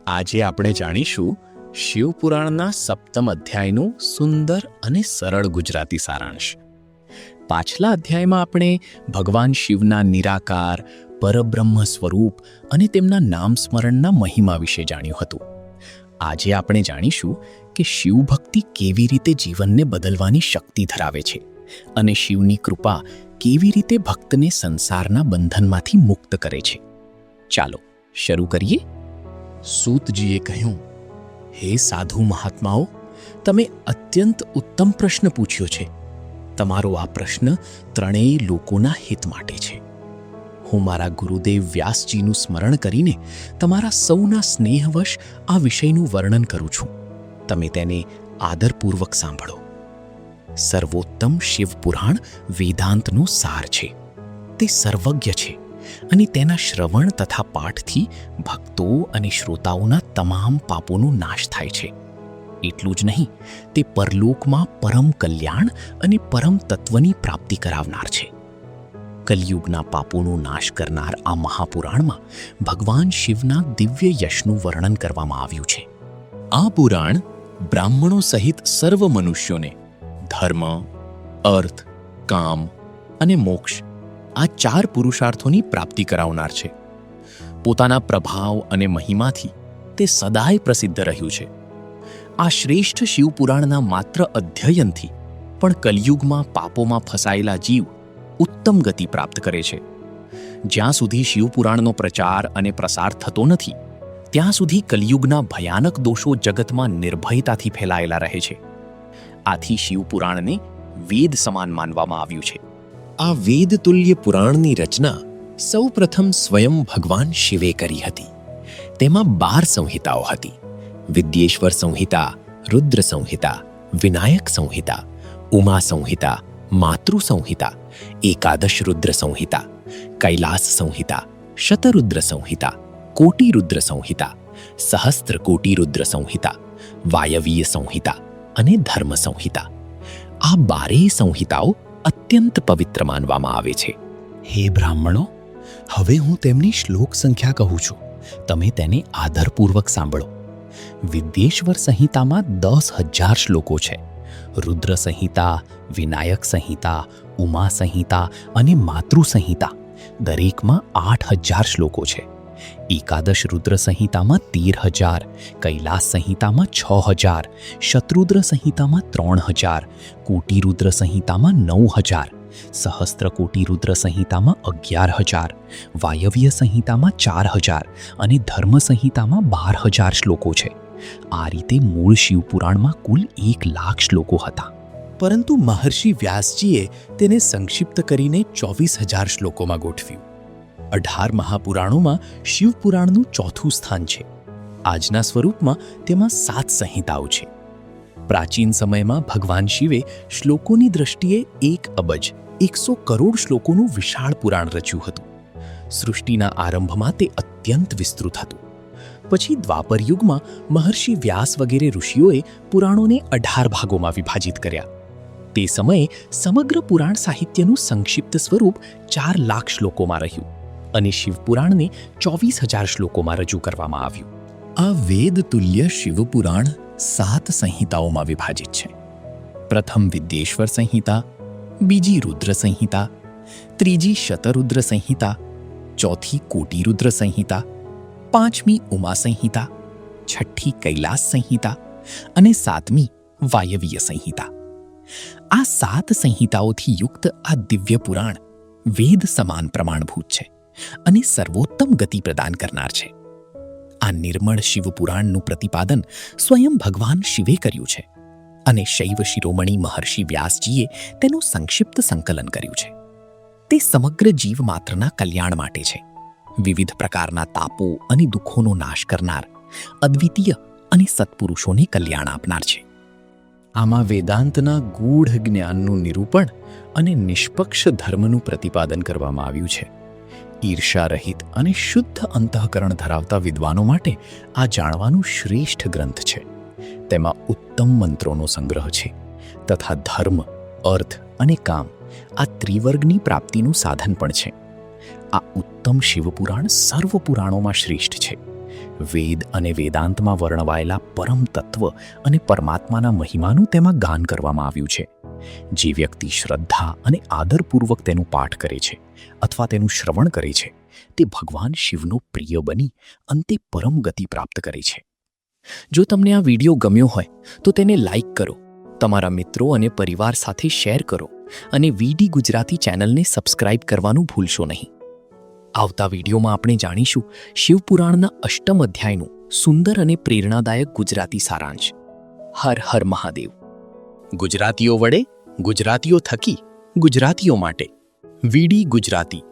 આજે આપણે જાણીશું શિવપુરાણના સપ્તમ અધ્યાયનું સુંદર અને સરળ ગુજરાતી સારાંશ. પાછલા અધ્યાયમાં આપણે ભગવાન શિવના નિરાકાર, પરબ્રહ્મ સ્વરૂપ અને તેમના નામ સ્મરણના મહિમા વિશે જાણ્યું હતું. આજે આપણે જાણીશું કે શિવભક્તિ કેવી રીતે જીવનને બદલવાની શક્તિ ધરાવે છે અને શિવની કૃપા કેવી રીતે ભક્તને સંસારના બંધનમાંથી મુક્ત કરે છે. ચાલો શરૂ કરીએ. સૂતજીએ કહ્યું, હે સાધુ મહાત્માઓ, તમે અત્યંત ઉત્તમ પ્રશ્ન પૂછ્યો છે. તમારો આ પ્રશ્ન ત્રણેય લોકોના હિત માટે છે. હું મારા ગુરુદેવ વ્યાસજીનું સ્મરણ કરીને તમારા સૌના સ્નેહવશ આ વિષયનું વર્ણન કરું છું. તમે તેને આદરપૂર્વક સાંભળો. સર્વોત્તમ શિવપુરાણ વેદાંતનો સાર છે. તે સર્વજ્ઞ છે અને તેના શ્રવણ તથા પાઠથી ભક્તો અને શ્રોતાઓના તમામ પાપોનો નાશ થાય છે. એટલું જ નહીં, તે પરલોકમાં પરમ કલ્યાણ અને પરમ તત્વની પ્રાપ્તિ કરાવનાર છે. કલિયુગના પાપોનો નાશ કરનાર આ મહાપુરાણમાં ભગવાન શિવના દિવ્ય યશનું વર્ણન કરવામાં આવ્યું છે. આ પુરાણ બ્રાહ્મણો સહિત સર્વ મનુષ્યોને ધર્મ, અર્થ, કામ અને મોક્ષ આ ચાર પુરુષાર્થોની પ્રાપ્તિ કરાવનાર છે. પોતાના પ્રભાવ અને મહિમાથી તે સદાય પ્રસિદ્ધ રહ્યું છે. આ શ્રેષ્ઠ શિવપુરાણના માત્ર અધ્યયનથી પણ કલિયુગમાં પાપોમાં ફસાયેલા જીવ ઉત્તમ ગતિ પ્રાપ્ત કરે છે. જ્યાં સુધી શિવપુરાણનો પ્રચાર અને પ્રસાર થતો નથી, ત્યાં સુધી કલિયુગના ભયાનક દોષો જગતમાં નિર્ભયતાથી ફેલાયેલા રહે છે. આથી શિવપુરાણને વેદ સમાન માનવામાં આવ્યું છે. આ વેદ તુલ્ય પુરાણની રચના સૌપ્રથમ સ્વયં ભગવાન શિવે કરી હતી. તેમાં 12 સંહિતાઓ હતી. વિદ્યેશ્વર સંહિતા, રુદ્ર સંહિતા, વિનાયક સંહિતા, ઉમા સંહિતા, માતૃ સંહિતા, એકાદશ રુદ્ર સંહિતા, કૈલાસ સંહિતા, શતરુદ્ર સંહિતા, કોટી રુદ્ર સંહિતા, સહસ્ત્ર કોટી રુદ્ર સંહિતા, વાયવીય સંહિતા અને ધર્મ સંહિતા. આ 12 સંહિતાઓ અત્યંત પવિત્ર માનવામાં આવે છે. હે બ્રાહ્મણો, હવે હું તેમની શ્લોક સંખ્યા કહું છું. તમે તેને આદરપૂર્વક સાંભળો. વિદ્યેશ્વર સંહિતામાં 10,000 શ્લોકો છે. રુદ્ર સંહિતા, વિનાયક સંહિતા, ઉમા સંહિતા અને માતૃ સંહિતા દરેકમાં 8,000 શ્લોકો છે. એકાદશ રુદ્ર સંહિતામાં 13,000, કૈલાસ સંહિતામાં 6,000, શતરુદ્ર સંહિતામાં 3,000, કોટી રુદ્ર સંહિતામાં 9,000, સહસ્ત્ર કોટી રુદ્ર સંહિતામાં 11,000, વાયવ્ય સંહિતામાં 4,000 અને ધર્મ સંહિતામાં 12,000 શ્લોકો છે. આ રીતે મૂળ શિવપુરાણમાં કુલ 1,00,000 શ્લોકો હતા. પરંતુ મહર્ષિ વ્યાસજીએ તેને સંક્ષિપ્ત કરીને 24,000 શ્લોકોમાં ગોઠવ્યું. 18 મહાપુરાણોમાં શિવપુરાણનું ચોથું સ્થાન છે. આજના સ્વરૂપમાં તેમાં 7 સંહિતાઓ છે. પ્રાચીન સમયમાં ભગવાન શિવે શ્લોકોની દ્રષ્ટિએ 1 અબજ 100 કરોડ શ્લોકોનું વિશાળ પુરાણ રચ્યું હતું. સૃષ્ટિના આરંભમાં તે અત્યંત વિસ્તૃત હતું. પછી દ્વાપર યુગમાં મહર્ષિ વ્યાસ વગેરે ઋષિઓએ પુરાણોને 18 ભાગોમાં વિભાજિત કર્યા. તે સમયે સમગ્ર પુરાણ સાહિત્યનું સંક્ષિપ્ત સ્વરૂપ 4,00,000 શ્લોકોમાં રહ્યું અને શિવપુરાણને 24,000 શ્લોકોમાં રજૂ કરવામાં આવ્યું. આ વેદ તુલ્ય શિવપુરાણ 7 સંહિતાઓમાં વિભાજિત છે. પ્રથમ વિદ્યેશ્વર સંહિતા, બીજી રુદ્ર સંહિતા, ત્રીજી શતરુદ્ર સંહિતા, ચોથી કોટી રુદ્ર સંહિતા, પાંચમી ઉમા સંહિતા, છઠ્ઠી કૈલાસ સંહિતા અને સાતમી વાયવીય સંહિતા. આ 7 સંહિતાઓથી યુક્ત આ દિવ્ય પુરાણ વેદ સમાન પ્રમાણભૂત છે અને સર્વોત્તમ ગતિ પ્રદાન કરનાર છે. આ નિર્મળ શિવપુરાણનું પ્રતિપાદન સ્વયં ભગવાન શિવે કર્યું છે અને શૈવ શિરોમણી મહર્ષિ વ્યાસજીએ તેનું સંક્ષિપ્ત સંકલન કર્યું છે. તે સમગ્ર જીવ માત્રના કલ્યાણ માટે છે. વિવિધ પ્રકારના તાપો અને દુઃખોનો નાશ કરનાર, અદ્વિતીય અને સત્પુરુષોને કલ્યાણ આપનાર છે. આમાં વેદાંતના ગૂઢ જ્ઞાનનું નિરૂપણ અને નિષ્પક્ષ ધર્મનું પ્રતિપાદન કરવામાં આવ્યું છે. ઈર્ષારહિત અને શુદ્ધ અંતઃકરણ ધરાવતા વિદ્વાનો માટે આ જાણવાનું શ્રેષ્ઠ ગ્રંથ છે. તેમાં ઉત્તમ મંત્રોનો સંગ્રહ છે તથા ધર્મ, અર્થ અને કામ આ ત્રિવર્ગની પ્રાપ્તિનું સાધન પણ છે. આ ઉત્તમ શિવપુરાણ સર્વ પુરાણોમાં શ્રેષ્ઠ છે. વેદ અને વેદાંતમાં વર્ણવાયેલા પરમ તત્વ અને પરમાત્માના મહિમાનું તેમાં ગાન કરવામાં આવ્યું છે. જે વ્યક્તિ શ્રદ્ધા અને આદરપૂર્વક તેનું પાઠ કરે છે અથવા તેનું શ્રવણ કરે છે તે ભગવાન શિવનો પ્રિય બની અંતે પરમ ગતિ પ્રાપ્ત કરે છે. જો તમને આ વિડીયો ગમ્યો હોય તો તેને લાઈક કરો, તમારા મિત્રો અને પરિવાર સાથે શેર કરો અને વીડી ગુજરાતી ચેનલને સબસ્ક્રાઇબ કરવાનું ભૂલશો નહીં. આવતા વિડીયોમાં આપણે જાણીશું શિવપુરાણના અષ્ટમ અધ્યાયનું સુંદર અને પ્રેરણાદાયક ગુજરાતી સારાંશ. હર હર મહાદેવ. ગુજરાતીઓ વડે, ગુજરાતીઓ થકી, ગુજરાતીઓ માટે વીડી ગુજરાતી.